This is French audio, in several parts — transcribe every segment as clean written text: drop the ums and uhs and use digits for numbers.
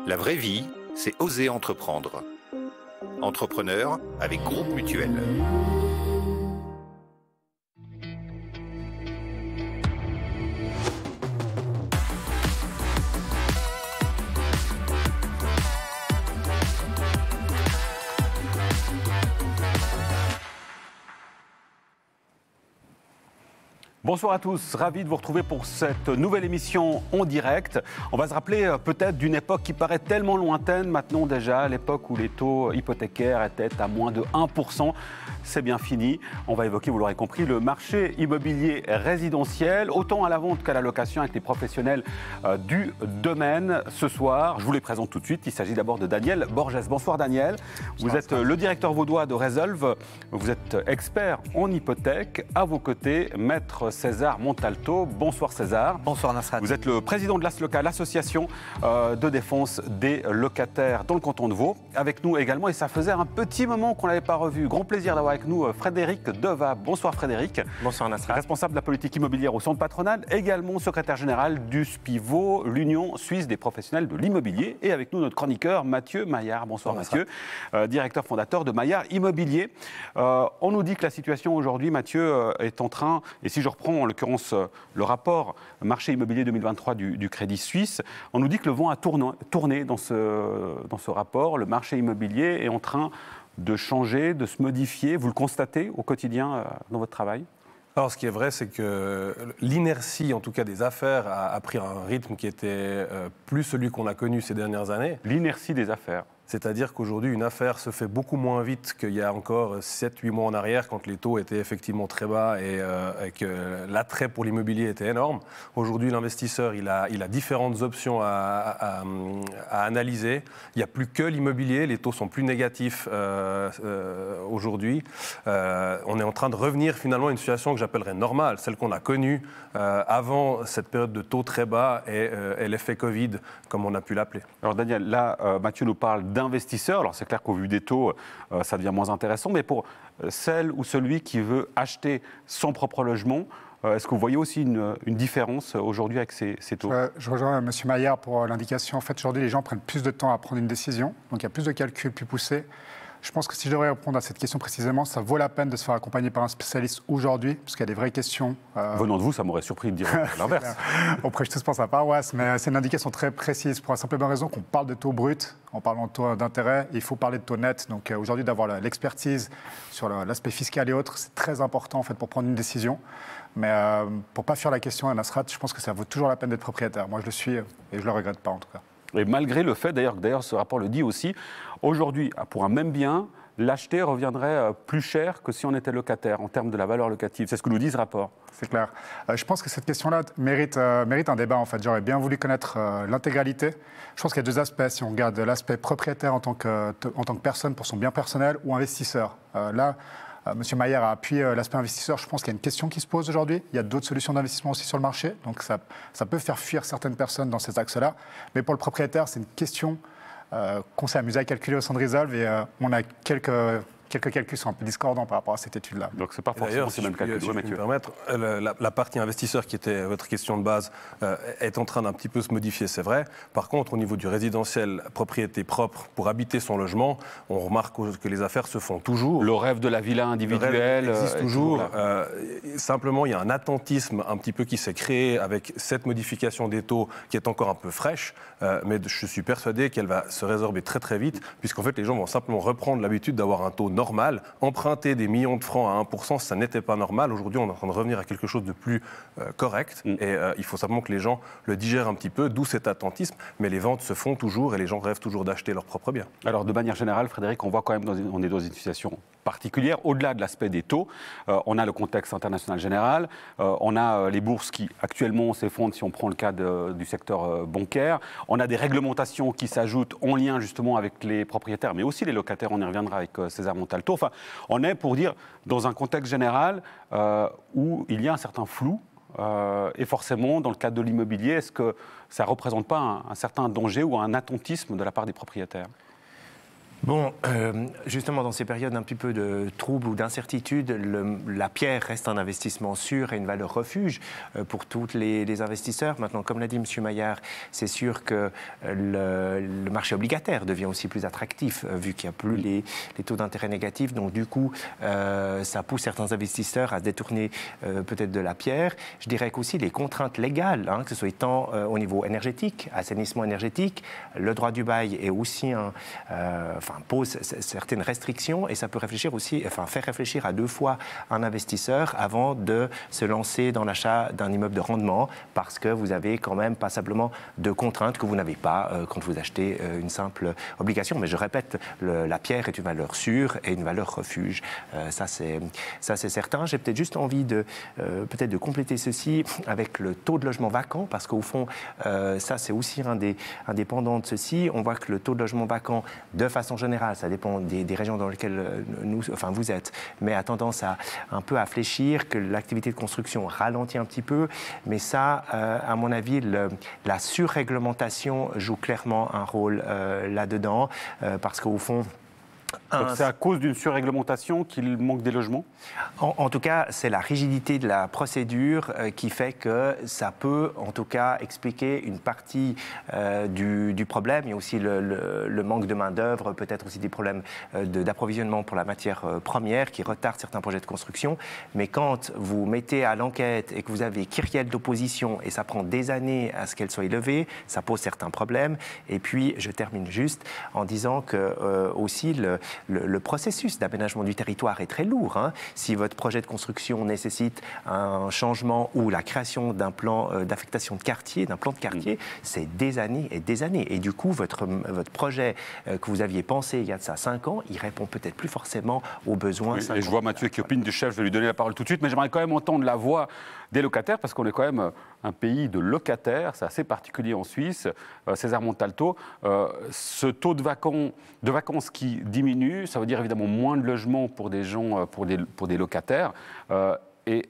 La vraie vie, c'est oser entreprendre. Entrepreneur avec Groupe Mutuel. Bonsoir à tous, ravi de vous retrouver pour cette nouvelle émission en direct. On va se rappeler peut-être d'une époque qui paraît tellement lointaine maintenant déjà, l'époque où les taux hypothécaires étaient à moins de 1%. C'est bien fini. On va évoquer, vous l'aurez compris, le marché immobilier résidentiel, autant à la vente qu'à la location avec les professionnels du domaine. Ce soir, je vous les présente tout de suite. Il s'agit d'abord de Daniel Borges. Bonsoir Daniel. Vous êtes le directeur vaudois de Resolve. Vous êtes expert en hypothèque. À vos côtés, maître César Montalto. Bonsoir César. Bonsoir Nasrat. Vous êtes le président de l'ASLOCA, l'association de défense des locataires dans le canton de Vaud. Avec nous également, et ça faisait un petit moment qu'on ne l'avait pas revu. Grand plaisir d'avoir avec nous Frédéric Deva. Bonsoir Frédéric. Bonsoir Nasrat. Responsable de la politique immobilière au centre patronal, également secrétaire général du SPIVO, l'Union suisse des professionnels de l'immobilier. Et avec nous notre chroniqueur Mathieu Maillard. Bonsoir Mathieu, directeur fondateur de Maillard Immobilier. On nous dit que la situation aujourd'hui, Mathieu, est en train, et si je reprends en l'occurrence le rapport marché immobilier 2023 du Crédit Suisse, on nous dit que le vent a tourné dans ce rapport. Le marché immobilier est en train de changer, de se modifier. Vous le constatez au quotidien dans votre travail ? Alors, ce qui est vrai, c'est que l'inertie, en tout cas des affaires, a pris un rythme qui était plus celui qu'on a connu ces dernières années. L'inertie des affaires. C'est-à-dire qu'aujourd'hui, une affaire se fait beaucoup moins vite qu'il y a encore 7-8 mois en arrière, quand les taux étaient effectivement très bas et que l'attrait pour l'immobilier était énorme. Aujourd'hui, l'investisseur, il a différentes options à analyser. Il n'y a plus que l'immobilier, les taux sont plus négatifs aujourd'hui. On est en train de revenir finalement à une situation que j'appellerais normale, celle qu'on a connue avant cette période de taux très bas et l'effet Covid, comme on a pu l'appeler. Alors Daniel, là, Mathieu nous parle d'investisseurs. Alors c'est clair qu'au vu des taux, ça devient moins intéressant, mais pour celle ou celui qui veut acheter son propre logement, est-ce que vous voyez aussi une différence aujourd'hui avec ces taux ? Je rejoins M. Maillard pour l'indication. En fait, aujourd'hui, les gens prennent plus de temps à prendre une décision, donc il y a plus de calculs plus poussés. Je pense que si je devrais répondre à cette question précisément, ça vaut la peine de se faire accompagner par un spécialiste aujourd'hui, parce qu'il y a des vraies questions. Venant de vous, ça m'aurait surpris de dire l'inverse. On prêche tous pour sa paroisse, mais c'est une indication très précise pour la simple raison qu'on parle de taux bruts, en parlant de taux d'intérêt, il faut parler de taux net. Donc aujourd'hui, d'avoir l'expertise sur l'aspect fiscal et autres, c'est très important en fait, pour prendre une décision. Mais pour ne pas fuir la question à Nasrat, je pense que ça vaut toujours la peine d'être propriétaire. Moi, je le suis et je ne le regrette pas en tout cas. Et malgré le fait, d'ailleurs ce rapport le dit aussi, aujourd'hui, pour un même bien, l'acheter reviendrait plus cher que si on était locataire en termes de la valeur locative. C'est ce que nous dit ce rapport. C'est clair. Je pense que cette question-là mérite un débat en fait. J'aurais bien voulu connaître l'intégralité. Je pense qu'il y a deux aspects. Si on regarde l'aspect propriétaire en tant que personne pour son bien personnel ou investisseur. M. Maillard a appuyé l'aspect investisseur. Je pense qu'il y a une question qui se pose aujourd'hui. Il y a d'autres solutions d'investissement aussi sur le marché. Donc ça peut faire fuir certaines personnes dans ces axes-là. Mais pour le propriétaire, c'est une question qu'on s'est amusé à calculer au sein de Resolve. Et on a quelques calculs sont un peu discordants par rapport à cette étude-là. Donc, ce n'est pas forcément ces mêmes calculs. Si je peux me permettre, la partie investisseur qui était votre question de base est en train d'un petit peu se modifier, c'est vrai. Par contre, au niveau du résidentiel, propriété propre pour habiter son logement, on remarque que les affaires se font toujours. Le rêve de la villa individuelle existe toujours. Simplement, il y a un attentisme un petit peu qui s'est créé avec cette modification des taux qui est encore un peu fraîche, mais je suis persuadé qu'elle va se résorber très très vite, puisqu'en fait, les gens vont simplement reprendre l'habitude d'avoir un taux normal. Emprunter des millions de francs à 1%, ça n'était pas normal. Aujourd'hui, on est en train de revenir à quelque chose de plus correct. Et il faut simplement que les gens le digèrent un petit peu, d'où cet attentisme. Mais les ventes se font toujours et les gens rêvent toujours d'acheter leur propre bien. Alors, de manière générale, Frédéric, on voit quand même on est dans une situation particulière. Au-delà de l'aspect des taux, on a le contexte international général. On a les bourses qui, actuellement, s'effondrent si on prend le cas du secteur bancaire. On a des réglementations qui s'ajoutent en lien, justement, avec les propriétaires, mais aussi les locataires. On y reviendra avec César Montalto. Enfin, on est, pour dire, dans un contexte général où il y a un certain flou. Et forcément, dans le cadre de l'immobilier, est-ce que ça ne représente pas un certain danger ou un attentisme de la part des propriétaires ? Bon, justement, dans ces périodes un petit peu de trouble ou d'incertitude, la pierre reste un investissement sûr et une valeur refuge pour tous les investisseurs. Maintenant, comme l'a dit M. Maillard, c'est sûr que le marché obligataire devient aussi plus attractif vu qu'il n'y a plus les taux d'intérêt négatifs. Donc, du coup, ça pousse certains investisseurs à se détourner peut-être de la pierre. Je dirais qu'aussi les contraintes légales, que ce soit tant au niveau énergétique, assainissement énergétique, le droit du bail est aussi pose certaines restrictions et ça peut faire réfléchir à deux fois un investisseur avant de se lancer dans l'achat d'un immeuble de rendement parce que vous avez quand même passablement de contraintes que vous n'avez pas quand vous achetez une simple obligation. Mais je répète, la pierre est une valeur sûre et une valeur refuge. Ça, c'est certain. J'ai peut-être juste envie de compléter ceci avec le taux de logement vacant parce qu'au fond, ça, c'est aussi indépendant de ceci. On voit que le taux de logement vacant, de façon générale, ça dépend des régions dans lesquelles vous êtes, mais a tendance un peu à fléchir, que l'activité de construction ralentit un petit peu. Mais ça, à mon avis, la surréglementation joue clairement un rôle là-dedans, parce qu'au fond, donc c'est à cause d'une surréglementation qu'il manque des logements ? En tout cas, c'est la rigidité de la procédure qui fait que ça peut, en tout cas, expliquer une partie du problème. Il y a aussi le manque de main-d'œuvre, peut-être aussi des problèmes d'approvisionnement pour la matière première qui retardent certains projets de construction. Mais quand vous mettez à l'enquête et que vous avez kyrielle d'opposition et ça prend des années à ce qu'elle soit levée, ça pose certains problèmes. Et puis, je termine juste en disant que aussi le processus d'aménagement du territoire est très lourd. Si votre projet de construction nécessite un changement ou la création d'un plan d'affectation de quartier, d'un plan de quartier, c'est des années et des années. Et du coup, votre projet que vous aviez pensé il y a de ça 5 ans, il répond peut-être plus forcément aux besoins. Oui, et je vois Mathieu qui opine du chef, je vais lui donner la parole tout de suite, mais j'aimerais quand même entendre la voix des locataires, parce qu'on est quand même un pays de locataires, c'est assez particulier en Suisse. César Montalto, ce taux de vacances qui diminue, ça veut dire évidemment moins de logements pour des gens, pour des locataires, et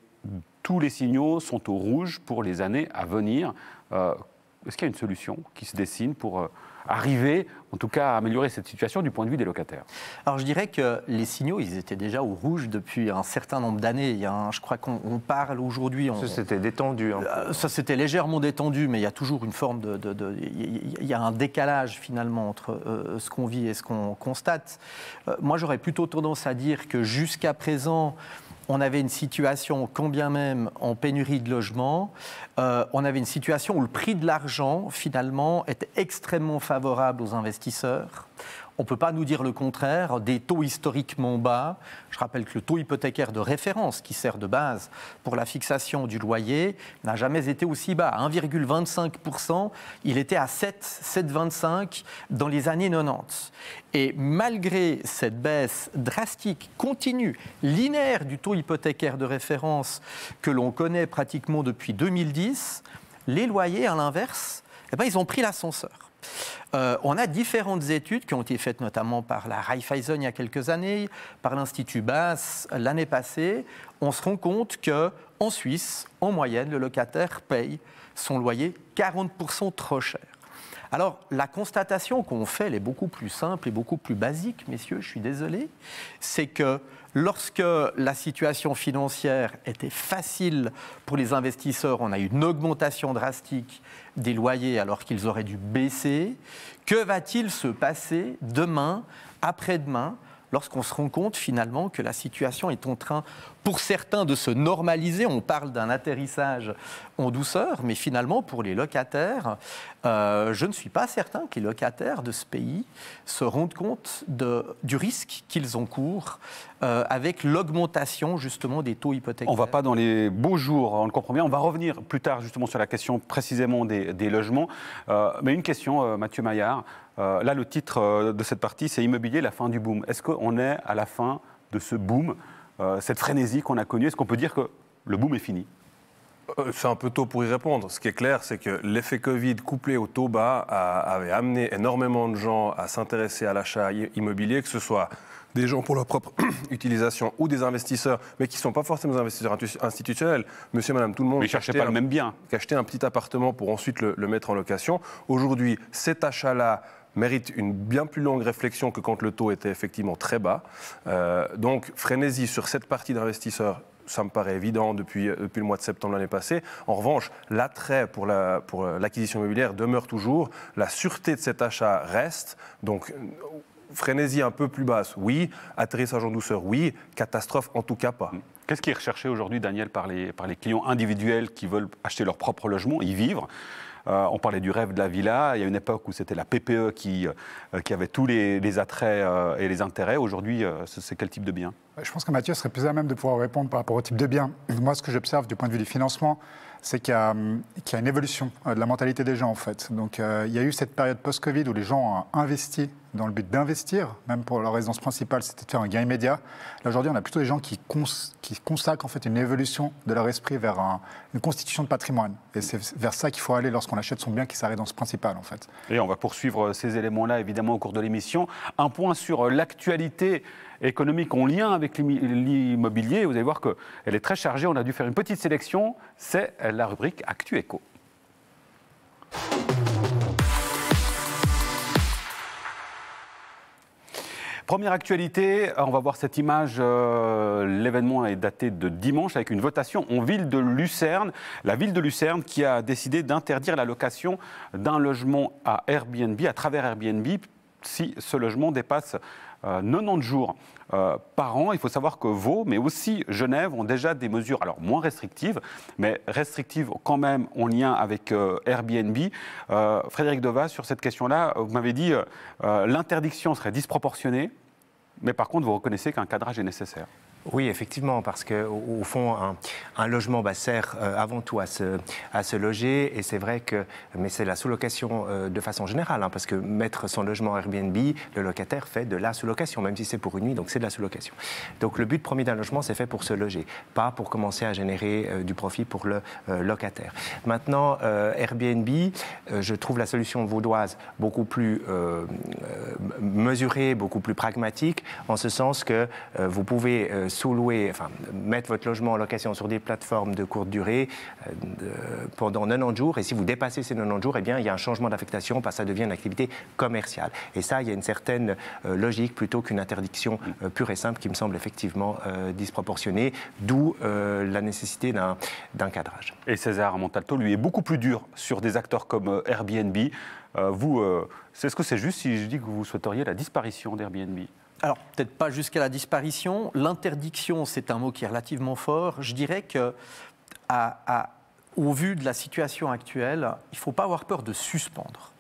tous les signaux sont au rouge pour les années à venir. Est-ce qu'il y a une solution qui se dessine pour arriver, en tout cas, à améliorer cette situation du point de vue des locataires? Alors je dirais que les signaux, ils étaient déjà au rouge depuis un certain nombre d'années. Je crois qu'on parle aujourd'hui... Ça s'était détendu. Ça s'était légèrement détendu, mais il y a toujours une forme il y a un décalage finalement entre ce qu'on vit et ce qu'on constate. Moi, j'aurais plutôt tendance à dire que jusqu'à présent, on avait une situation, quand bien même en pénurie de logements, on avait une situation où le prix de l'argent, finalement, était extrêmement favorable aux investisseurs. On ne peut pas nous dire le contraire, des taux historiquement bas. Je rappelle que le taux hypothécaire de référence, qui sert de base pour la fixation du loyer, n'a jamais été aussi bas. À 1,25%, il était à 7,25 dans les années 90. Et malgré cette baisse drastique, continue, linéaire du taux hypothécaire de référence que l'on connaît pratiquement depuis 2010, les loyers, à l'inverse, ils ont pris l'ascenseur. On a différentes études qui ont été faites notamment par la Raiffeisen il y a quelques années, par l'Institut Bass l'année passée. On se rend compte qu'en Suisse, en moyenne, le locataire paye son loyer 40% trop cher. Alors, la constatation qu'on fait, elle est beaucoup plus simple et beaucoup plus basique, messieurs, je suis désolé, c'est que lorsque la situation financière était facile pour les investisseurs, on a eu une augmentation drastique des loyers alors qu'ils auraient dû baisser. Que va-t-il se passer demain, après-demain, lorsqu'on se rend compte finalement que la situation est en train, pour certains, de se normaliser? On parle d'un atterrissage en douceur, mais finalement, pour les locataires, je ne suis pas certain que les locataires de ce pays se rendent compte du risque qu'ils encourent avec l'augmentation justement des taux hypothécaires. On ne va pas dans les beaux jours, on le comprend bien. On va revenir plus tard justement sur la question précisément des logements. Mais une question, Mathieu Maillard. Là, le titre de cette partie, c'est Immobilier, la fin du boom. Est-ce qu'on est à la fin de ce boom, cette frénésie qu'on a connue? Est-ce qu'on peut dire que le boom est fini? C'est un peu tôt pour y répondre. Ce qui est clair, c'est que l'effet Covid couplé au taux bas avait amené énormément de gens à s'intéresser à l'achat immobilier, que ce soit des gens pour leur propre utilisation ou des investisseurs, mais qui ne sont pas forcément des investisseurs institutionnels. Monsieur, madame, tout le monde... Mais ils ne cherchaient pas le même bien. Qui achetaient un petit appartement pour ensuite le mettre en location. Aujourd'hui, cet achat-là mérite une bien plus longue réflexion que quand le taux était effectivement très bas. Donc, frénésie sur cette partie d'investisseurs, ça me paraît évident depuis le mois de septembre l'année passée. En revanche, l'attrait pour l'acquisition immobilière demeure toujours. La sûreté de cet achat reste. Donc, frénésie un peu plus basse, oui. Atterrissage en douceur, oui. Catastrophe, en tout cas pas. Qu'est-ce qui est recherché aujourd'hui, Daniel, par les clients individuels qui veulent acheter leur propre logement, y vivre? On parlait du rêve de la villa. Il y a une époque où c'était la PPE qui avait tous les attraits et les intérêts. Aujourd'hui, c'est quel type de bien? Je pense que Mathieu serait plus à même de pouvoir répondre par rapport au type de bien. Moi, ce que j'observe du point de vue du financement, c'est qu'il y a une évolution de la mentalité des gens, en fait. Donc, il y a eu cette période post-Covid où les gens ont investi dans le but d'investir, même pour leur résidence principale, c'était de faire un gain immédiat. Là, aujourd'hui, on a plutôt des gens qui consacrent en fait une évolution de leur esprit vers une constitution de patrimoine. Et c'est vers ça qu'il faut aller lorsqu'on achète son bien qui est sa résidence principale, en fait. Et on va poursuivre ces éléments-là, évidemment, au cours de l'émission. Un point sur l'actualité économique en lien avec l'immobilier. Vous allez voir qu'elle est très chargée. On a dû faire une petite sélection. C'est la rubrique Actu Éco. Première actualité, on va voir cette image. L'événement est daté de dimanche avec une votation en ville de Lucerne. La ville de Lucerne qui a décidé d'interdire la location d'un logement à Airbnb, à travers Airbnb, si ce logement dépasse 90 jours par an. Il faut savoir que Vaud, mais aussi Genève, ont déjà des mesures, alors moins restrictives, mais restrictives quand même en lien avec Airbnb. Frédéric Devas, sur cette question-là, vous m'avez dit l'interdiction serait disproportionnée, mais par contre, vous reconnaissez qu'un cadrage est nécessaire. Oui, effectivement, parce qu'au fond, un logement sert avant tout à se loger, et c'est vrai que, mais c'est la sous-location de façon générale, parce que mettre son logement Airbnb, le locataire fait de la sous-location, même si c'est pour une nuit, donc c'est de la sous-location. Donc le but premier d'un logement, c'est fait pour se loger, pas pour commencer à générer du profit pour le locataire. Maintenant, Airbnb, je trouve la solution vaudoise beaucoup plus mesurée, beaucoup plus pragmatique, en ce sens que vous pouvez sous-louer, enfin, mettre votre logement en location sur des plateformes de courte durée pendant 90 jours. Et si vous dépassez ces 90 jours, eh bien, il y a un changement d'affectation parce que ça devient une activité commerciale. Et ça, il y a une certaine logique plutôt qu'une interdiction pure et simple qui me semble effectivement disproportionnée, d'où la nécessité d'un cadrage. Et César Montalto, lui, est beaucoup plus dur sur des acteurs comme Airbnb. Est-ce que c'est juste si je dis que vous souhaiteriez la disparition d'Airbnb ? Alors, peut-être pas jusqu'à la disparition. L'interdiction, c'est un mot qui est relativement fort. Je dirais que, au vu de la situation actuelle, il ne faut pas avoir peur de suspendre.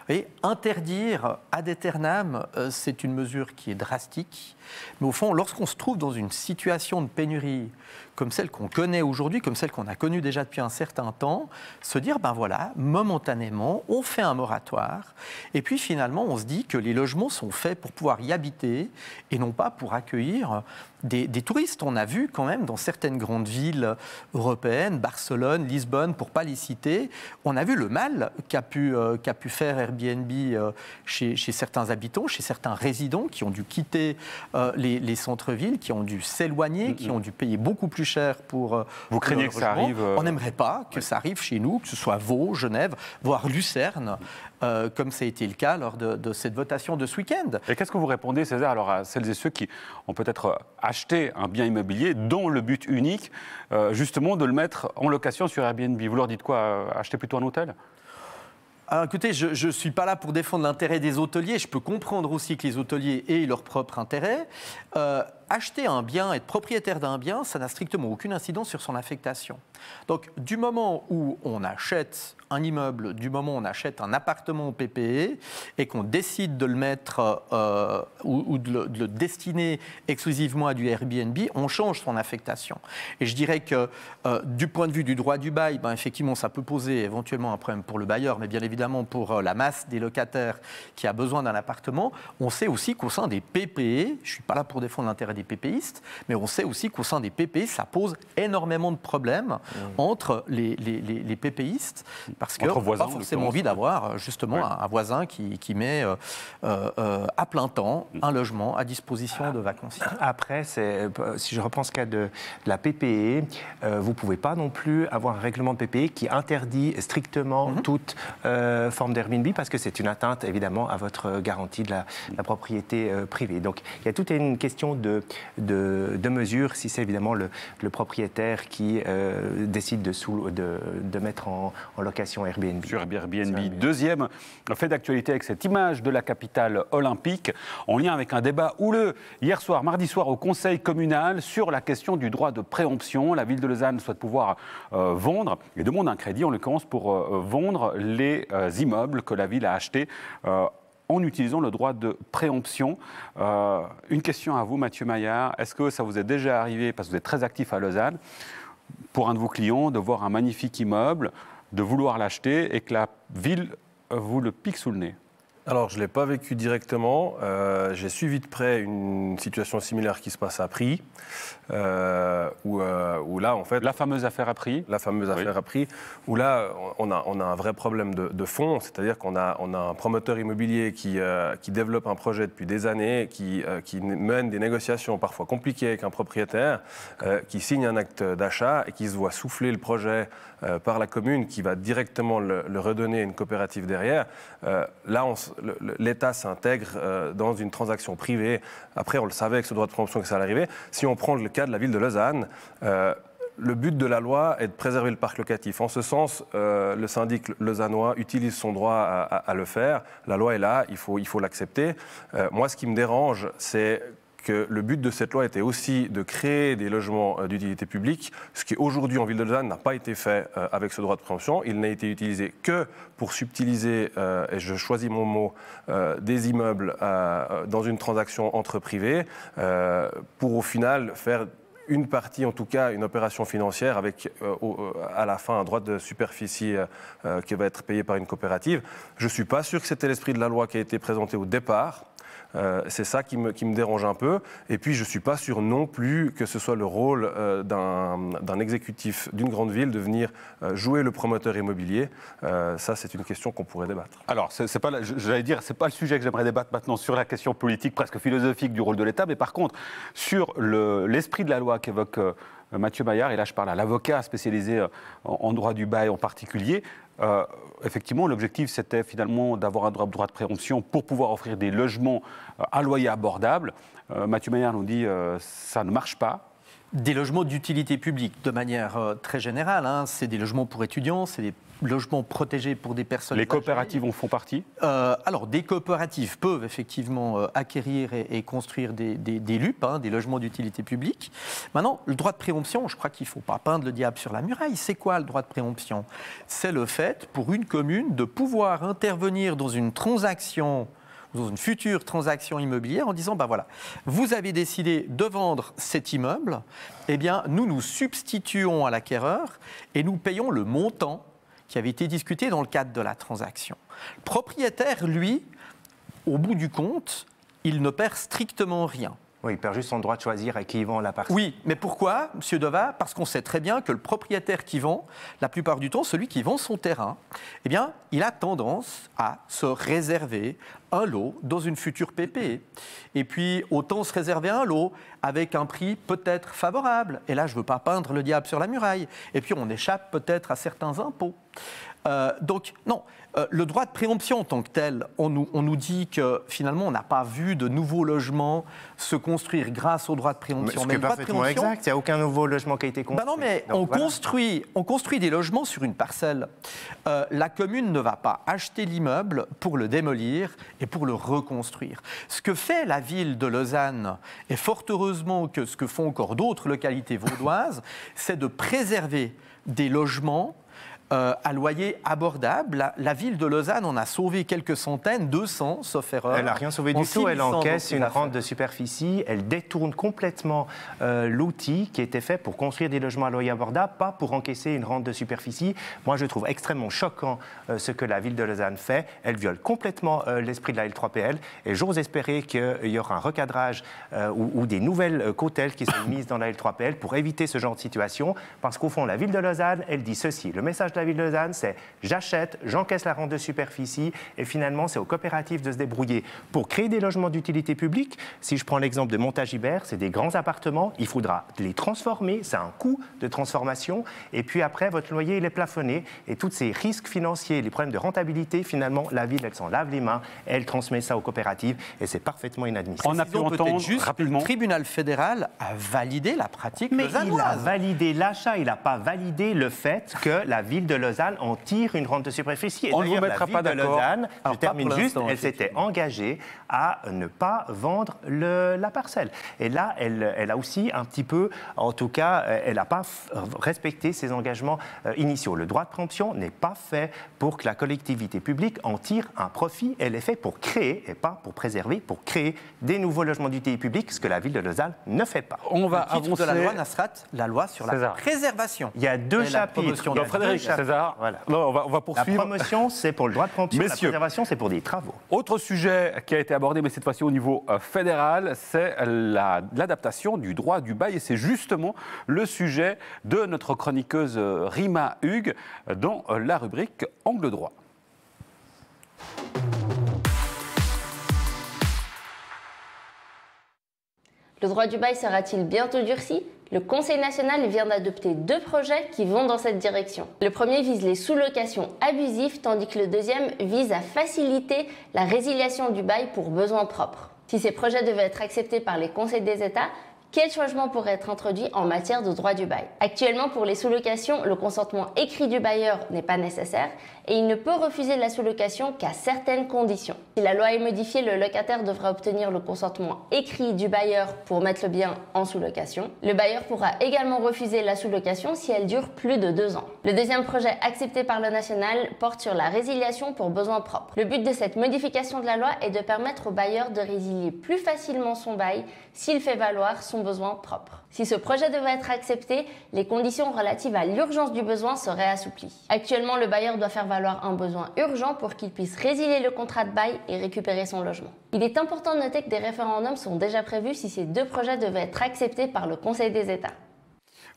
Vous voyez, interdire ad aeternam, c'est une mesure qui est drastique. Mais au fond, lorsqu'on se trouve dans une situation de pénurie comme celle qu'on connaît aujourd'hui, comme celle qu'on a connue déjà depuis un certain temps, se dire, ben voilà, momentanément, on fait un moratoire, et puis finalement, on se dit que les logements sont faits pour pouvoir y habiter, et non pas pour accueillir des touristes. On a vu quand même dans certaines grandes villes européennes, Barcelone, Lisbonne, pour ne pas les citer, on a vu le mal qu'a pu faire Airbnb chez certains habitants, chez certains résidents qui ont dû quitter les centres-villes, qui ont dû s'éloigner, qui ont dû payer beaucoup plus cher pour Vous craignez que ça arrive On n'aimerait pas que ça arrive chez nous, que ce soit Vaud, Genève, voire Lucerne, comme ça a été le cas lors de cette votation de ce week-end. Et qu'est-ce que vous répondez, César, alors à celles et ceux qui ont peut-être acheté un bien immobilier dont le but unique, justement, de le mettre en location sur Airbnb? Vous leur dites quoi? Acheter plutôt un hôtel? Alors, écoutez, je ne suis pas là pour défendre l'intérêt des hôteliers. Je peux comprendre aussi que les hôteliers aient leur propre intérêt. Acheter un bien, être propriétaire d'un bien, ça n'a strictement aucune incidence sur son affectation. Donc, du moment où on achète un immeuble, du moment où on achète un appartement au PPE et qu'on décide de le mettre ou de le destiner exclusivement à du Airbnb, on change son affectation. Et je dirais que du point de vue du droit du bail, ben, effectivement, ça peut poser éventuellement un problème pour le bailleur, mais bien évidemment pour la masse des locataires qui a besoin d'un appartement. On sait aussi qu'au sein des PPE, je ne suis pas là pour défendre l'intérêt des des PPistes, mais on sait aussi qu'au sein des PPistes, ça pose énormément de problèmes entre les PPistes, parce qu'on n'a pas forcément envie d'avoir justement un voisin qui met à plein temps un logement à disposition de vacanciers. Après, si je reprends ce cas de la PPE, vous ne pouvez pas non plus avoir un règlement de PPE qui interdit strictement toute forme d'Airbnb, parce que c'est une atteinte évidemment à votre garantie de la propriété privée. Donc il y a toute une question de mesure, si c'est évidemment le propriétaire qui décide de mettre en location Airbnb. Sur Airbnb. Deuxième fait d'actualité avec cette image de la capitale olympique, en lien avec un débat houleux hier soir, mardi soir, au Conseil communal sur la question du droit de préemption. La ville de Lausanne souhaite pouvoir vendre et demande un crédit, en l'occurrence, pour vendre les immeubles que la ville a achetés en utilisant le droit de préemption. Une question à vous, Mathieu Maillard. Est-ce que ça vous est déjà arrivé, parce que vous êtes très actif à Lausanne, pour un de vos clients, de voir un magnifique immeuble, de vouloir l'acheter et que la ville vous le pique sous le nez? Alors, je ne l'ai pas vécu directement. J'ai suivi de près une situation similaire qui se passe à Pries, où là, en fait... La fameuse affaire à Pries. La fameuse affaire à Pries, où là, on a un vrai problème de fond, c'est-à-dire qu'on a un promoteur immobilier qui développe un projet depuis des années, qui mène des négociations parfois compliquées avec un propriétaire, qui signe un acte d'achat et qui se voit souffler le projet par la commune, qui va directement le redonner à une coopérative derrière. Là, l'État s'intègre dans une transaction privée. Après, on le savait avec ce droit de préemption que ça allait arriver. Si on prend le cas de la ville de Lausanne, le but de la loi est de préserver le parc locatif. En ce sens, le syndic lausannois utilise son droit à le faire. La loi est là, il faut l'accepter. Moi, ce qui me dérange, c'est que le but de cette loi était aussi de créer des logements d'utilité publique, ce qui aujourd'hui en ville de Lausanne n'a pas été fait avec ce droit de préemption. Il n'a été utilisé que pour subtiliser, et je choisis mon mot, des immeubles dans une transaction entre privés, pour au final faire une partie, en tout cas une opération financière avec à la fin un droit de superficie qui va être payé par une coopérative. Je ne suis pas sûr que c'était l'esprit de la loi qui a été présenté au départ. C'est ça qui me dérange un peu. Et puis, je ne suis pas sûr non plus que ce soit le rôle d'un exécutif d'une grande ville de venir jouer le promoteur immobilier. Ça, c'est une question qu'on pourrait débattre. Alors, j'allais dire, ce n'est pas le sujet que j'aimerais débattre maintenant sur la question politique, presque philosophique du rôle de l'État, mais par contre, sur l'esprit de la loi qu'évoque Mathieu Maillard, et là je parle à l'avocat spécialisé en droit du bail en particulier. Effectivement, l'objectif, c'était finalement d'avoir un droit de préemption pour pouvoir offrir des logements à loyer abordable. Mathieu Maillard nous dit ça ne marche pas. Des logements d'utilité publique, de manière très générale. C'est des logements pour étudiants, c'est des logements protégés pour des personnes âgées. Les coopératives en font partie Alors, des coopératives peuvent effectivement acquérir et construire des LUP, des logements d'utilité publique. Maintenant, le droit de préemption, je crois qu'il ne faut pas peindre le diable sur la muraille. C'est quoi le droit de préemption? C'est le fait, pour une commune, de pouvoir intervenir dans une transaction, dans une future transaction immobilière, en disant, voilà, vous avez décidé de vendre cet immeuble, eh bien, nous substituons à l'acquéreur et nous payons le montant qui avait été discuté dans le cadre de la transaction. Le propriétaire, lui, au bout du compte, il ne perd strictement rien. Oui, il perd juste son droit de choisir à qui il vend la parcelle. Oui, mais pourquoi, M. Deva? Parce qu'on sait très bien que le propriétaire qui vend, la plupart du temps, celui qui vend son terrain, eh bien, il a tendance à se réserver un lot dans une future PPE. Et puis, autant se réserver un lot avec un prix peut-être favorable. Et là, je ne veux pas peindre le diable sur la muraille. Et puis, on échappe peut-être à certains impôts. Donc, non, le droit de préemption en tant que tel, on nous dit que finalement, on n'a pas vu de nouveaux logements se construire grâce au droit de préemption. Mais ce qui est parfaitement exact, il n'y a aucun nouveau logement qui a été construit. Non, mais donc, on construit des logements sur une parcelle. La commune ne va pas acheter l'immeuble pour le démolir et pour le reconstruire. Ce que fait la ville de Lausanne, et fort heureusement que ce que font encore d'autres localités vaudoises, c'est de préserver des logements à loyer abordable. La ville de Lausanne en a sauvé quelques centaines, 200, sauf erreur. Elle n'a rien sauvé du tout, elle encaisse une rente de superficie, elle détourne complètement l'outil qui était fait pour construire des logements à loyer abordable, pas pour encaisser une rente de superficie. Moi, je trouve extrêmement choquant ce que la ville de Lausanne fait. Elle viole complètement l'esprit de la L3PL et j'ose espérer qu'il y aura un recadrage ou des nouvelles cautèles qui sont mises dans la L3PL pour éviter ce genre de situation, parce qu'au fond, la ville de Lausanne, elle dit ceci. Le message de la ville de Lausanne, c'est j'achète, j'encaisse la rente de superficie et finalement, c'est aux coopératives de se débrouiller pour créer des logements d'utilité publique. Si je prends l'exemple de Montagibert, c'est des grands appartements, il faudra les transformer, c'est un coût de transformation et puis après, votre loyer, il est plafonné et tous ces risques financiers, les problèmes de rentabilité, finalement, la ville, elle s'en lave les mains, elle transmet ça aux coopératives et c'est parfaitement inadmissible. On a pu entendre juste rapidement. Le tribunal fédéral a validé la pratique lausannoise. Il a validé l'achat, il n'a pas validé le fait que la ville de Lausanne en tire une rente de superficie. Et on ne vous mettra pas d'accord. Je termine juste, elle s'était engagée à ne pas vendre la parcelle. Et là, elle a aussi un petit peu, en tout cas, elle n'a pas respecté ses engagements initiaux. Le droit de préemption n'est pas fait pour que la collectivité publique en tire un profit. Elle est fait pour créer, et pas pour préserver, pour créer des nouveaux logements d'utilité publique, ce que la ville de Lausanne ne fait pas. On va avancer de la loi Nasrat, la loi sur la préservation. Il y a deux chapitres. Donc, Frédéric César, voilà. Non, on va poursuivre. La promotion, c'est pour le droit de préemption. Messieurs, la préservation, c'est pour des travaux. Autre sujet qui a été abordé, mais cette fois-ci au niveau fédéral, c'est l'adaptation du droit du bail. Et c'est justement le sujet de notre chroniqueuse Rima Hugues dans la rubrique Angle droit. Le droit du bail sera-t-il bientôt durci ? Le Conseil national vient d'adopter 2 projets qui vont dans cette direction. Le premier vise les sous-locations abusives, tandis que le deuxième vise à faciliter la résiliation du bail pour besoins propres. Si ces projets devaient être acceptés par les conseils des États, quel changement pourrait être introduit en matière de droit du bail? Actuellement, pour les sous-locations, le consentement écrit du bailleur n'est pas nécessaire et il ne peut refuser la sous-location qu'à certaines conditions. Si la loi est modifiée, le locataire devra obtenir le consentement écrit du bailleur pour mettre le bien en sous-location. Le bailleur pourra également refuser la sous-location si elle dure plus de 2 ans. Le deuxième projet accepté par le national porte sur la résiliation pour besoins propres. Le but de cette modification de la loi est de permettre au bailleur de résilier plus facilement son bail s'il fait valoir son besoin propre. Si ce projet devait être accepté, les conditions relatives à l'urgence du besoin seraient assouplies. Actuellement, le bailleur doit faire valoir un besoin urgent pour qu'il puisse résilier le contrat de bail et récupérer son logement. Il est important de noter que des référendums sont déjà prévus si ces 2 projets devaient être acceptés par le Conseil des États.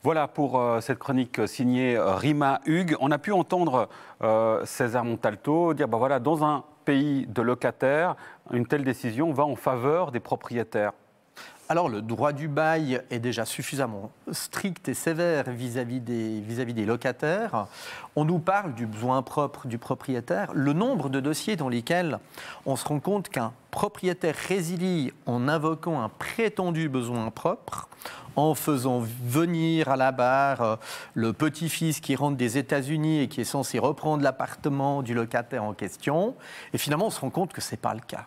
Voilà pour cette chronique signée Rima Hugues. On a pu entendre César Montalto dire voilà, dans un pays de locataires, une telle décision va en faveur des propriétaires. Alors, le droit du bail est déjà suffisamment strict et sévère vis-à-vis des locataires. On nous parle du besoin propre du propriétaire. Le nombre de dossiers dans lesquels on se rend compte qu'un propriétaire résilie en invoquant un prétendu besoin propre, en faisant venir à la barre le petit-fils qui rentre des États-Unis et qui est censé reprendre l'appartement du locataire en question. Et finalement, on se rend compte que ce n'est pas le cas.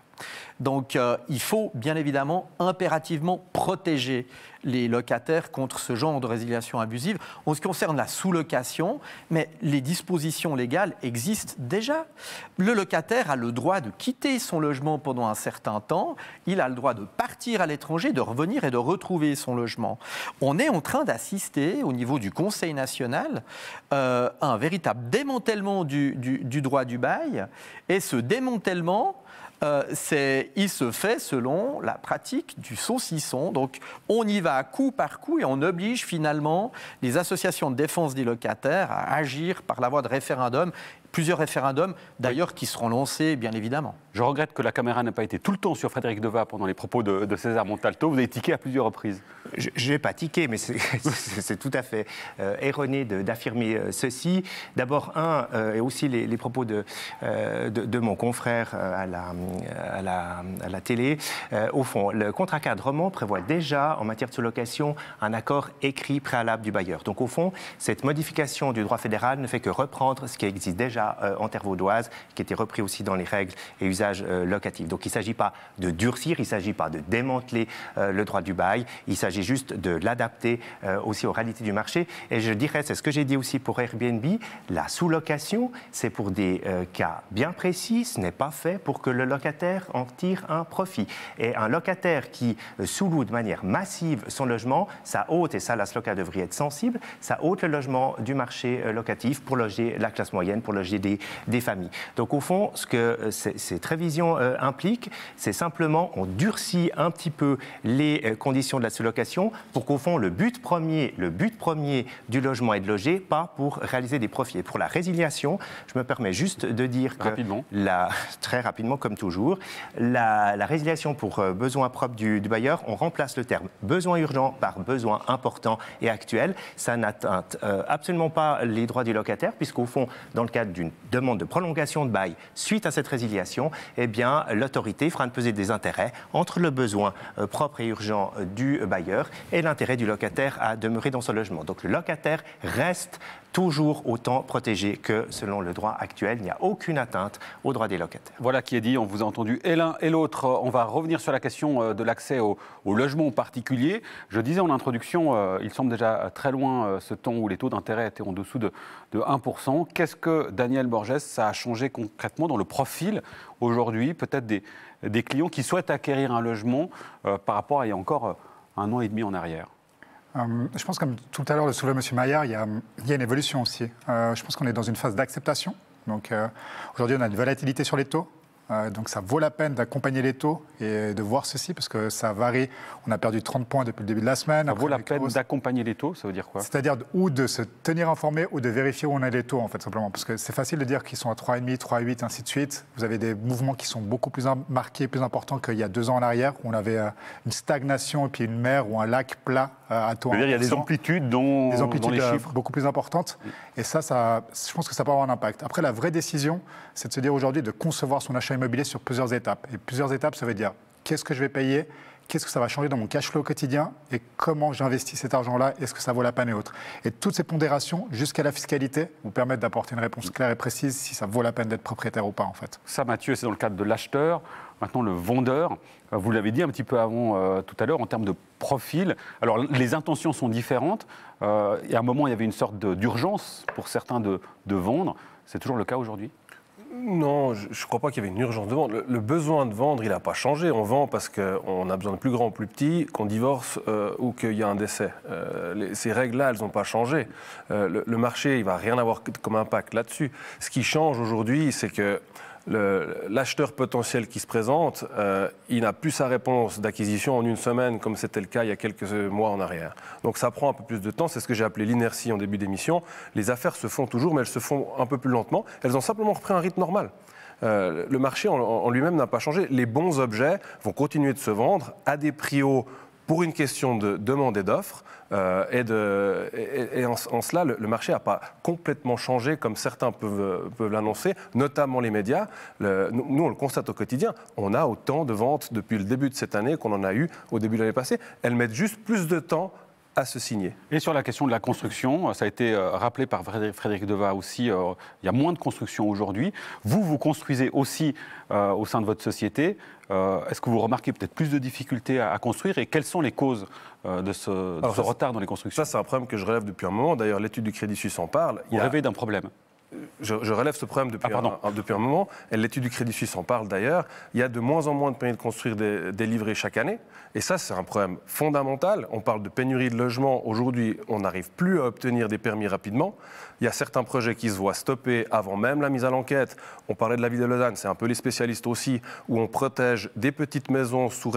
Donc, il faut bien évidemment impérativement protéger les locataires contre ce genre de résiliation abusive. En ce qui concerne la sous-location, mais les dispositions légales existent déjà. Le locataire a le droit de quitter son logement pendant un certain temps. Il a le droit de partir à l'étranger, de revenir et de retrouver son logement. On est en train d'assister, au niveau du Conseil national, à un véritable démantèlement du droit du bail. Et ce démantèlement, il se fait selon la pratique du saucisson. Donc, on y va coup par coup et on oblige finalement les associations de défense des locataires à agir par la voie de référendum. Plusieurs référendums, d'ailleurs, qui seront lancés, bien évidemment. Je regrette que la caméra n'ait pas été tout le temps sur Frédéric Deva pendant les propos de César Montalto. Vous avez tiqué à plusieurs reprises. Je n'ai pas tiqué, mais c'est tout à fait erroné d'affirmer ceci. D'abord, et aussi les propos de mon confrère à la télé. Au fond, le contrat cadrement prévoit déjà, en matière de sous-location, un accord écrit préalable du bailleur. Donc, au fond, cette modification du droit fédéral ne fait que reprendre ce qui existe déjà déjà en terre vaudoise, qui était repris aussi dans les règles et usages locatifs. Donc il ne s'agit pas de durcir, il ne s'agit pas de démanteler le droit du bail, il s'agit juste de l'adapter aussi aux réalités du marché. Et je dirais, c'est ce que j'ai dit aussi pour Airbnb, la sous-location, c'est pour des cas bien précis, ce n'est pas fait pour que le locataire en tire un profit. Et un locataire qui sous-loue de manière massive son logement, ça ôte, et ça la SLOCA devrait être sensible, ça ôte le logement du marché locatif pour loger la classe moyenne, pour loger des familles. Donc au fond, ce que cette révision implique, c'est simplement on durcit un petit peu les conditions de la sous-location pour qu'au fond le but premier du logement est de loger, pas pour réaliser des profits. Et pour la résiliation, je me permets juste de dire que très rapidement comme toujours, la résiliation pour besoin propre du bailleur, on remplace le terme besoin urgent par besoin important et actuel. Ça n'atteint absolument pas les droits du locataire, puisqu'au fond, dans le cadre d'une demande de prolongation de bail suite à cette résiliation, eh bien, l'autorité fera peser des intérêts entre le besoin propre et urgent du bailleur et l'intérêt du locataire à demeurer dans son logement. Donc le locataire reste toujours autant protégé que selon le droit actuel. Il n'y a aucune atteinte aux droits des locataires. Voilà qui est dit, on vous a entendu et l'un et l'autre. On va revenir sur la question de l'accès au logement particulier. Je disais en introduction, il semble déjà très loin ce temps où les taux d'intérêt étaient en dessous de 1%. Qu'est-ce que, Daniel Borges, ça a changé concrètement dans le profil aujourd'hui, peut-être des clients qui souhaitent acquérir un logement par rapport à il y a encore 1 an et demi en arrière? Je pense, comme tout à l'heure le soulevait M. Maillard, il y a une évolution aussi. Je pense qu'on est dans une phase d'acceptation. Donc aujourd'hui, on a une volatilité sur les taux. Donc ça vaut la peine d'accompagner les taux et de voir ceci, parce que ça varie. On a perdu 30 points depuis le début de la semaine. Ça vaut la peine d'accompagner les taux, ça veut dire quoi? C'est-à-dire ou de se tenir informé ou de vérifier où on a les taux, en fait, simplement. Parce que c'est facile de dire qu'ils sont à 3,5, 3,8, ainsi de suite. Vous avez des mouvements qui sont beaucoup plus marqués, plus importants qu'il y a 2 ans en arrière, où on avait une stagnation et puis une mer ou un lac plat à taux. Il y a des amplitudes dans les chiffres beaucoup plus importantes. Et ça, je pense que ça peut avoir un impact. Après, la vraie décision, c'est de se dire aujourd'hui de concevoir son achat immobilier sur plusieurs étapes. Et plusieurs étapes, ça veut dire qu'est-ce que je vais payer, qu'est-ce que ça va changer dans mon cash flow quotidien et comment j'investis cet argent-là, est-ce que ça vaut la peine et autres. Et toutes ces pondérations, jusqu'à la fiscalité, vous permettent d'apporter une réponse claire et précise si ça vaut la peine d'être propriétaire ou pas, en fait. Ça, Mathieu, c'est dans le cadre de l'acheteur. Maintenant, le vendeur, vous l'avez dit un petit peu avant tout à l'heure, en termes de profil. Alors, les intentions sont différentes. Et à un moment, il y avait une sorte d'urgence pour certains de vendre. C'est toujours le cas aujourd'hui? Non, je ne crois pas qu'il y avait une urgence de vendre. Le besoin de vendre, il n'a pas changé. On vend parce qu'on a besoin de plus grand ou plus petit, qu'on divorce ou qu'il y a un décès. Ces règles-là, elles n'ont pas changé. Le marché, il ne va rien avoir comme impact là-dessus. Ce qui change aujourd'hui, c'est que l'acheteur potentiel qui se présente, il n'a plus sa réponse d'acquisition en 1 semaine, comme c'était le cas il y a quelques mois en arrière. Donc ça prend un peu plus de temps, c'est ce que j'ai appelé l'inertie en début d'émission. Les affaires se font toujours, mais elles se font un peu plus lentement. Elles ont simplement repris un rythme normal. Le marché en lui-même n'a pas changé. Les bons objets vont continuer de se vendre à des prix hauts pour une question de demande et d'offre. Et en cela, le marché n'a pas complètement changé comme certains peuvent l'annoncer, notamment les médias. Nous, on le constate au quotidien. On a autant de ventes depuis le début de cette année qu'on en a eu au début de l'année passée. Elles mettent juste plus de temps à se signer. Et sur la question de la construction, ça a été rappelé par Frédéric Devat aussi, il y a moins de construction aujourd'hui. Vous construisez aussi au sein de votre société. Est-ce que vous remarquez peut-être plus de difficultés à construire et quelles sont les causes de ce retard dans les constructions? Ça, c'est un problème que je relève depuis un moment. D'ailleurs, l'étude du Crédit Suisse en parle. Vous rêvez d'un problème? Je relève ce problème depuis un moment. Et l'étude du Crédit Suisse en parle d'ailleurs. Il y a de moins en moins de permis de construire des livrets chaque année. Et ça, c'est un problème fondamental. On parle de pénurie de logements. Aujourd'hui, on n'arrive plus à obtenir des permis rapidement. Il y a certains projets qui se voient stopper avant même la mise à l'enquête. On parlait de la ville de Lausanne, c'est un peu les spécialistes aussi, où on protège des petites maisons sous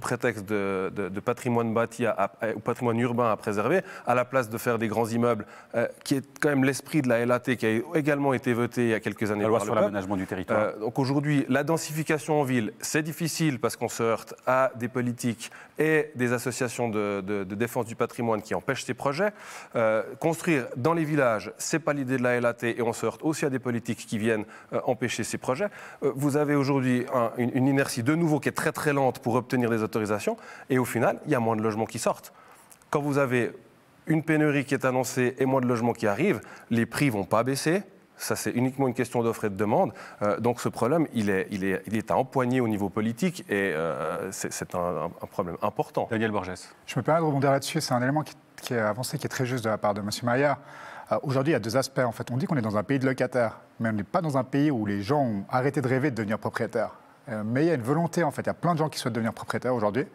prétexte de patrimoine bâti ou patrimoine urbain à préserver, à la place de faire des grands immeubles, qui est quand même l'esprit de la LAT, qui a également été voté il y a quelques années. La loi sur l'aménagement du territoire. Donc aujourd'hui, la densification en ville, c'est difficile parce qu'on se heurte à des politiques et des associations de défense du patrimoine qui empêchent ces projets. Construire dans les villages, ce n'est pas l'idée de la LAT et on se heurte aussi à des politiques qui viennent empêcher ces projets. Vous avez aujourd'hui une inertie de nouveau qui est très très lente pour obtenir des autorisations et au final, il y a moins de logements qui sortent. Quand vous avez une pénurie qui est annoncée et moins de logements qui arrivent, les prix ne vont pas baisser. Ça, c'est uniquement une question d'offre et de demande. Donc ce problème, il est à empoigner au niveau politique et c'est un problème important. Daniel Borges. Je me permets de rebondir là-dessus. C'est un élément qui est avancé, qui est très juste de la part de M. Maillard. Aujourd'hui, il y a deux aspects. En fait, on dit qu'on est dans un pays de locataires, mais on n'est pas dans un pays où les gens ont arrêté de rêver de devenir propriétaires. Mais il y a une volonté, en fait. Il y a plein de gens qui souhaitent devenir propriétaires aujourd'hui.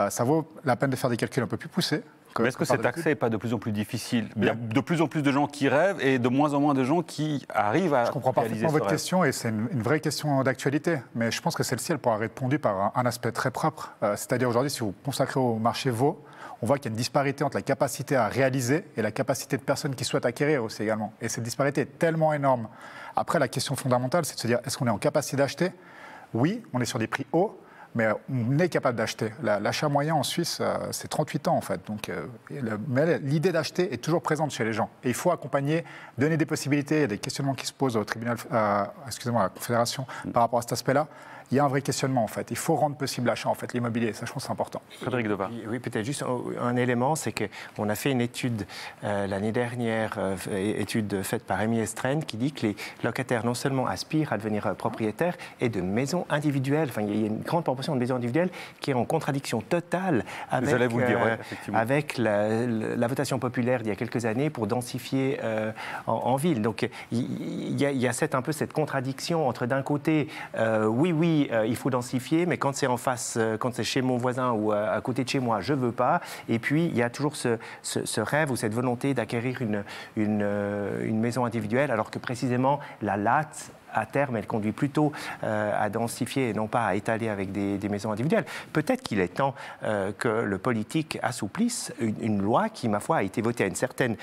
Ça vaut la peine de faire des calculs un peu plus poussés. Mais est-ce que cet accès n'est pas de plus en plus difficile? Il y a de plus en plus de gens qui rêvent et de moins en moins de gens qui arrivent à réaliser ce rêve. Je comprends parfaitement votre question et c'est une vraie question d'actualité. Mais je pense que celle-ci, elle pourra être répondue par un aspect très propre. C'est-à-dire aujourd'hui, si vous consacrez au marché Vaud, on voit qu'il y a une disparité entre la capacité à réaliser et la capacité de personnes qui souhaitent acquérir aussi également. Et cette disparité est tellement énorme. Après, la question fondamentale, c'est de se dire, est-ce qu'on est en capacité d'acheter? Oui, on est sur des prix hauts. Mais on est capable d'acheter. L'achat moyen en Suisse, c'est 38 ans en fait. Donc, mais l'idée d'acheter est toujours présente chez les gens. Et il faut accompagner, donner des possibilités. Il y a des questionnements qui se posent au tribunal, à la Confédération par rapport à cet aspect-là. Il y a un vrai questionnement en fait. Il faut rendre possible l'achat en fait, l'immobilier. Ça, je pense que c'est important. Frédéric Debat. Oui, peut-être juste un élément, c'est qu'on a fait une étude l'année dernière, étude faite par Amy Estren, qui dit que les locataires non seulement aspirent à devenir propriétaires et de maisons individuelles. Enfin, il y a une grande proportion de maisons individuelles qui est en contradiction totale avec la votation populaire d'il y a quelques années pour densifier en ville. Donc il y a un peu cette contradiction entre d'un côté, il faut densifier, mais quand c'est en face, quand c'est chez mon voisin ou à côté de chez moi, je ne veux pas. Et puis il y a toujours ce rêve ou cette volonté d'acquérir une maison individuelle, alors que précisément la latte, à terme, elle conduit plutôt à densifier et non pas à étaler avec des maisons individuelles. Peut-être qu'il est temps que le politique assouplisse une loi qui, ma foi, a été votée à une certaine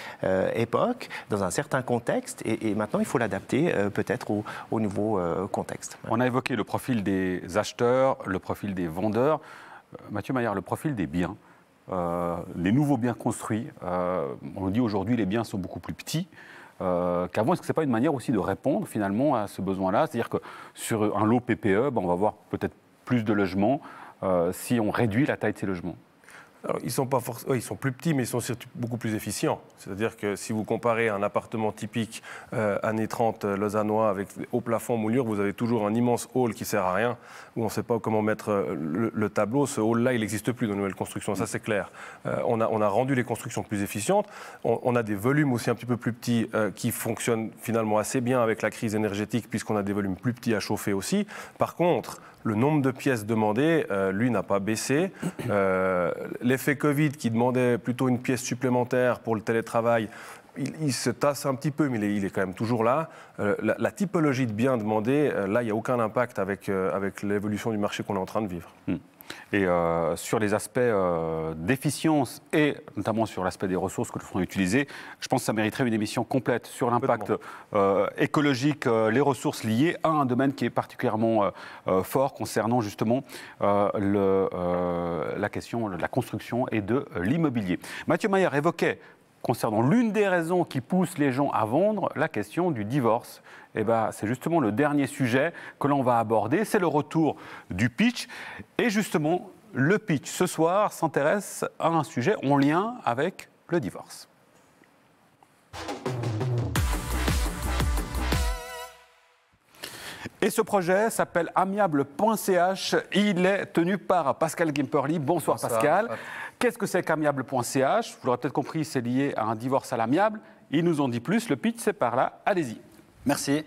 époque, dans un certain contexte, et maintenant il faut l'adapter peut-être au nouveau contexte. On a évoqué le profil des acheteurs, le profil des vendeurs. Mathieu Maillard, le profil des biens. Les nouveaux biens construits, on dit aujourd'hui les biens sont beaucoup plus petits. Qu'avant, est-ce que ce n'est pas une manière aussi de répondre finalement à ce besoin-là? C'est-à-dire que sur un lot PPE, on va avoir peut-être plus de logements si on réduit la taille de ces logements. Alors, ils sont plus petits, mais ils sont surtout beaucoup plus efficients. C'est-à-dire que si vous comparez un appartement typique années 30 lausannois avec haut plafond, moulure, vous avez toujours un immense hall qui ne sert à rien, où on ne sait pas comment mettre le tableau. Ce hall-là, il n'existe plus dans les nouvelles constructions, ça c'est clair. On a rendu les constructions plus efficientes. On a des volumes aussi un petit peu plus petits qui fonctionnent finalement assez bien avec la crise énergétique, puisqu'on a des volumes plus petits à chauffer aussi. Par contre, le nombre de pièces demandées, lui, n'a pas baissé. L'effet Covid qui demandait plutôt une pièce supplémentaire pour le télétravail, il se tasse un petit peu, mais il est quand même toujours là. La typologie de biens demandés, là, il n'y a aucun impact avec l'évolution du marché qu'on est en train de vivre. Et sur les aspects d'efficience et notamment sur l'aspect des ressources que sont utilisées, je pense que ça mériterait une émission complète sur l'impact écologique, les ressources liées à un domaine qui est particulièrement fort concernant justement la question de la construction et de l'immobilier. Mathieu Maillard évoquait, concernant l'une des raisons qui poussent les gens à vendre, la question du divorce. Eh ben, c'est justement le dernier sujet que l'on va aborder, c'est le retour du pitch. Et justement, le pitch ce soir s'intéresse à un sujet en lien avec le divorce. Et ce projet s'appelle amiable.ch. Il est tenu par Pascal Gemperli. Bonsoir Pascal. Qu'est-ce que c'est qu'amiable.ch? Vous l'aurez peut-être compris, c'est lié à un divorce à l'amiable. Ils nous en dit plus. Le pitch, c'est par là. Allez-y. Merci.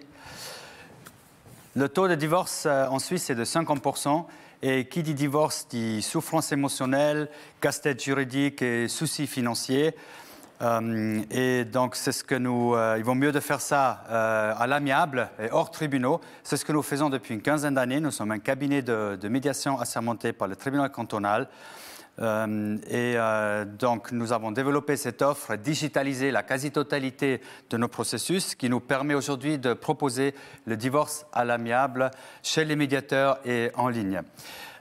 Le taux de divorce en Suisse est de 50%. Et qui dit divorce dit souffrance émotionnelle, casse-tête juridique et soucis financiers. Et donc, c'est ce que il vaut mieux de faire ça à l'amiable et hors tribunaux. C'est ce que nous faisons depuis une quinzaine d'années. Nous sommes un cabinet de médiation assermenté par le tribunal cantonal. Donc, nous avons développé cette offre, digitalisé la quasi-totalité de nos processus, qui nous permet aujourd'hui de proposer le divorce à l'amiable chez les médiateurs et en ligne.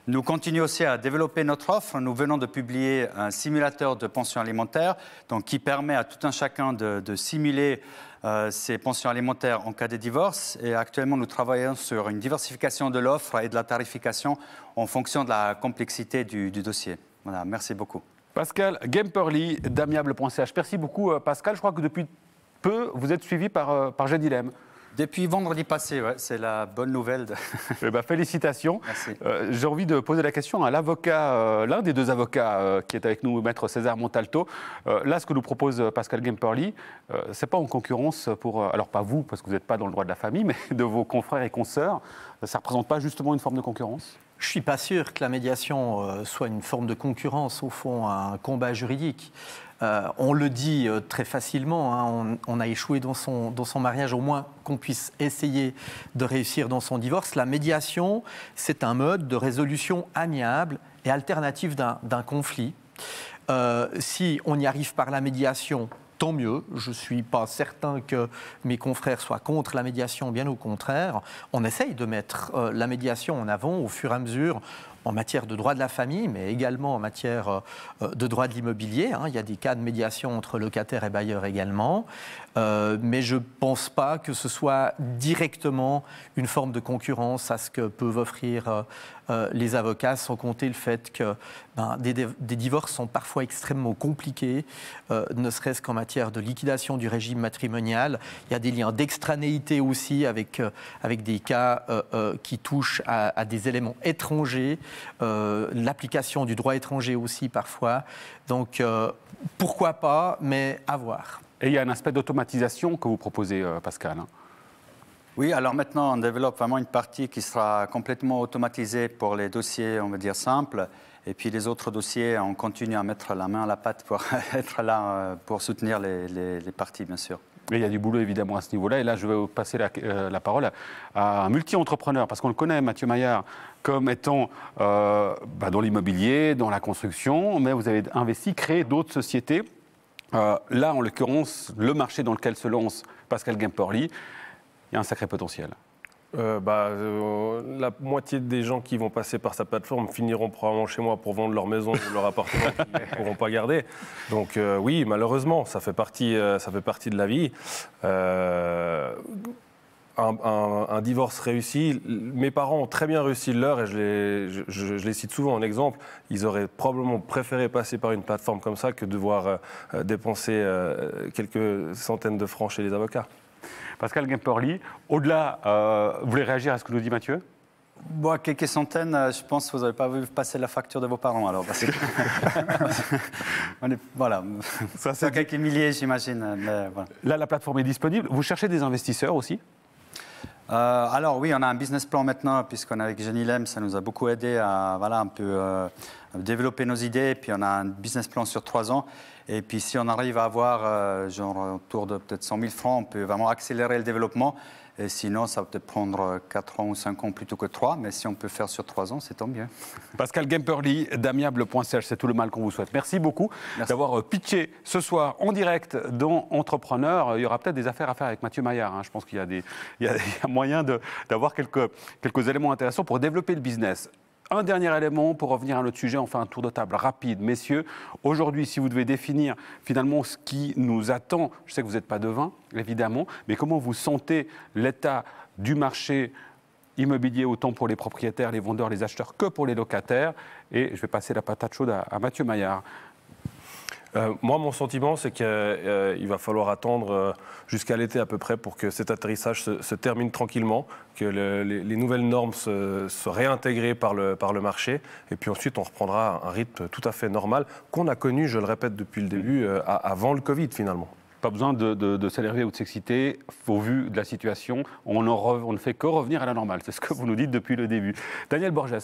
Nous continuons aussi à développer notre offre. Nous venons de publier un simulateur de pension alimentaire donc, qui permet à tout un chacun de simuler ses pensions alimentaires en cas de divorce. Et actuellement, nous travaillons sur une diversification de l'offre et de la tarification en fonction de la complexité du dossier. Voilà, merci beaucoup. Pascal Gemperli d'amiable.ch. Merci beaucoup Pascal. Je crois que depuis peu, vous êtes suivi par G-Dilemme. Depuis vendredi passé, ouais, c'est la bonne nouvelle. Félicitations. Merci. J'ai envie de poser la question à l'avocat, l'un des deux avocats qui est avec nous, maître César Montalto. Là, ce que nous propose Pascal Gemperli, c'est pas en concurrence pour, alors pas vous, parce que vous n'êtes pas dans le droit de la famille, mais de vos confrères et consoeurs. Ça ne représente pas justement une forme de concurrence ? Je ne suis pas sûr que la médiation soit une forme de concurrence, au fond, à un combat juridique. On le dit très facilement, hein, on a échoué dans son mariage, au moins qu'on puisse essayer de réussir dans son divorce. La médiation, c'est un mode de résolution amiable et alternative d'un conflit. Si on y arrive par la médiation, tant mieux. Je ne suis pas certain que mes confrères soient contre la médiation, bien au contraire. On essaye de mettre la médiation en avant au fur et à mesure en matière de droit de la famille, mais également en matière de droit de l'immobilier. Il y a des cas de médiation entre locataires et bailleurs également. Mais je ne pense pas que ce soit directement une forme de concurrence à ce que peuvent offrir les avocats, sans compter le fait que des divorces sont parfois extrêmement compliqués, ne serait-ce qu'en matière de liquidation du régime matrimonial. Il y a des liens d'extranéité aussi avec des cas qui touchent à des éléments étrangers, l'application du droit étranger aussi parfois. Donc pourquoi pas, mais à voir. Et il y a un aspect d'automatisation que vous proposez, Pascal. Oui, alors maintenant, on développe vraiment une partie qui sera complètement automatisée pour les dossiers, on va dire, simples. Et puis les autres dossiers, on continue à mettre la main à la pâte pour être là pour soutenir les parties, bien sûr. Et il y a du boulot évidemment à ce niveau-là. Et là, je vais passer la parole à un multi-entrepreneur, parce qu'on le connaît, Mathieu Maillard, comme étant dans l'immobilier, dans la construction, mais vous avez investi, créé d'autres sociétés. Là, en l'occurrence, le marché dans lequel se lance Pascal Gemperli, il y a un sacré potentiel. La moitié des gens qui vont passer par sa plateforme finiront probablement chez moi pour vendre leur maison ou leur appartement qu'ils ne pourront pas garder. Donc oui, malheureusement, ça fait partie de la vie. Un divorce réussi, mes parents ont très bien réussi le leur et je les cite souvent en exemple. Ils auraient probablement préféré passer par une plateforme comme ça que devoir dépenser quelques centaines de francs chez les avocats. Pascal Gemperli, au-delà, vous voulez réagir à ce que nous dit Mathieu ? Bon, quelques centaines, je pense que vous n'avez pas vu passer la facture de vos parents, alors. Parce que voilà, ça, c'est quelques milliers, j'imagine. Mais voilà. Là, la plateforme est disponible. Vous cherchez des investisseurs aussi ? Alors oui, on a un business plan maintenant, puisqu'on est avec Genilem, ça nous a beaucoup aidé à un peu développer nos idées. Et puis on a un business plan sur 3 ans. Et puis si on arrive à avoir autour de peut-être 100 000 francs, on peut vraiment accélérer le développement. Et sinon, ça va peut-être prendre 4 ans ou 5 ans plutôt que 3. Mais si on peut faire sur 3 ans, c'est tant mieux. Pascal Gemperli d'amiable.ch, c'est tout le mal qu'on vous souhaite. Merci beaucoup d'avoir pitché ce soir en direct dans Entrepreneur. Il y aura peut-être des affaires à faire avec Mathieu Maillard. Je pense qu'il y a moyen d'avoir quelques éléments intéressants pour développer le business. Un dernier élément pour revenir à notre sujet, on fait un tour de table rapide. Messieurs, aujourd'hui, si vous devez définir finalement ce qui nous attend, je sais que vous n'êtes pas devin, évidemment, mais comment vous sentez l'état du marché immobilier, autant pour les propriétaires, les vendeurs, les acheteurs, que pour les locataires. Et je vais passer la patate chaude à Mathieu Maillard. Moi, mon sentiment, c'est qu'il va falloir attendre jusqu'à l'été à peu près pour que cet atterrissage se termine tranquillement, que les nouvelles normes soient réintégrées par le marché, et puis ensuite on reprendra un rythme tout à fait normal qu'on a connu, je le répète depuis le début, avant le Covid finalement. Pas besoin de s'énerver ou de s'exciter. Au vu de la situation, on ne fait que revenir à la normale. C'est ce que vous nous dites depuis le début. Daniel Borges.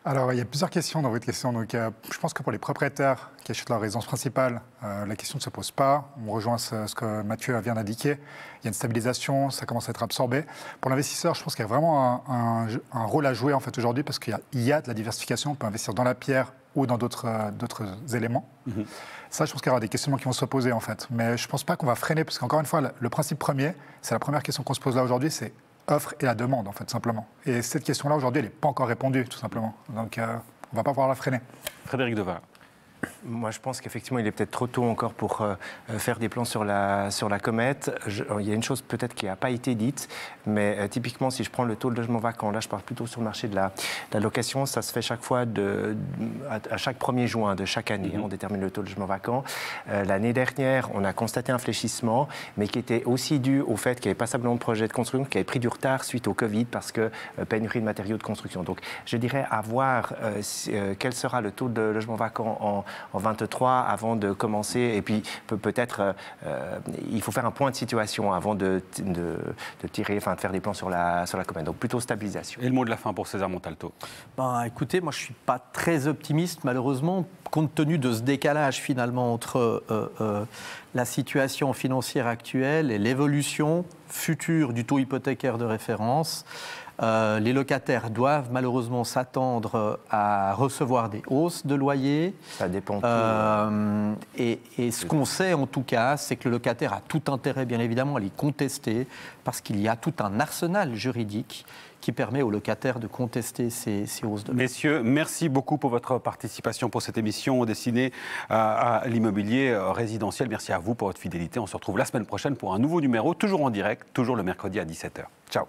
Alors, il y a plusieurs questions dans votre question. Donc, je pense que pour les propriétaires qui achètent leur résidence principale, la question ne se pose pas. On rejoint ce que Mathieu vient d'indiquer. Il y a une stabilisation, ça commence à être absorbé. Pour l'investisseur, je pense qu'il y a vraiment un rôle à jouer en fait, aujourd'hui parce qu'il y a de la diversification. On peut investir dans la pierre ou dans d'autres éléments. Mm-hmm. Ça, je pense qu'il y aura des questionnements qui vont se poser en fait. Mais je ne pense pas qu'on va freiner parce qu'encore une fois, le principe premier, c'est la première question qu'on se pose là aujourd'hui, c'est offre et la demande, en fait, simplement. Et cette question-là, aujourd'hui, elle n'est pas encore répondue, tout simplement. Donc, on ne va pas pouvoir la freiner. Frédéric Devin. Moi, je pense qu'effectivement, il est peut-être trop tôt encore pour faire des plans sur la comète. Il y a une chose peut-être qui n'a pas été dite, mais typiquement, si je prends le taux de logement vacant, là, je parle plutôt sur le marché de la location, ça se fait chaque fois à chaque 1er juin de chaque année. On détermine le taux de logement vacant. L'année dernière, on a constaté un fléchissement, mais qui était aussi dû au fait qu'il n'y avait pas simplement de projet de construction, qui avait pris du retard suite au Covid parce que pénurie de matériaux de construction. Donc, je dirais à voir quel sera le taux de logement vacant en 23 avant de commencer. Et puis peut-être il faut faire un point de situation avant de faire des plans sur la comète. Donc plutôt stabilisation. Et le mot de la fin pour César Montalto. Écoutez, moi je ne suis pas très optimiste malheureusement, compte tenu de ce décalage finalement entre la situation financière actuelle et l'évolution future du taux hypothécaire de référence. Les locataires doivent malheureusement s'attendre à recevoir des hausses de loyer. Ça dépend. Et ce qu'on sait en tout cas, c'est que le locataire a tout intérêt bien évidemment à les contester parce qu'il y a tout un arsenal juridique qui permet aux locataires de contester ces hausses de loyer. Messieurs, merci beaucoup pour votre participation pour cette émission destinée à l'immobilier résidentiel. Merci à vous pour votre fidélité. On se retrouve la semaine prochaine pour un nouveau numéro, toujours en direct, toujours le mercredi à 17h. Ciao.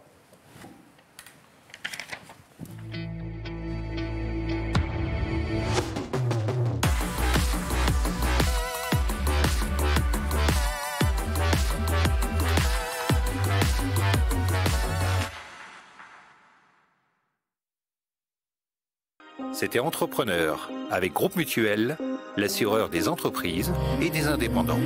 C'était Entrepreneur avec Groupe Mutuel, l'assureur des entreprises et des indépendants.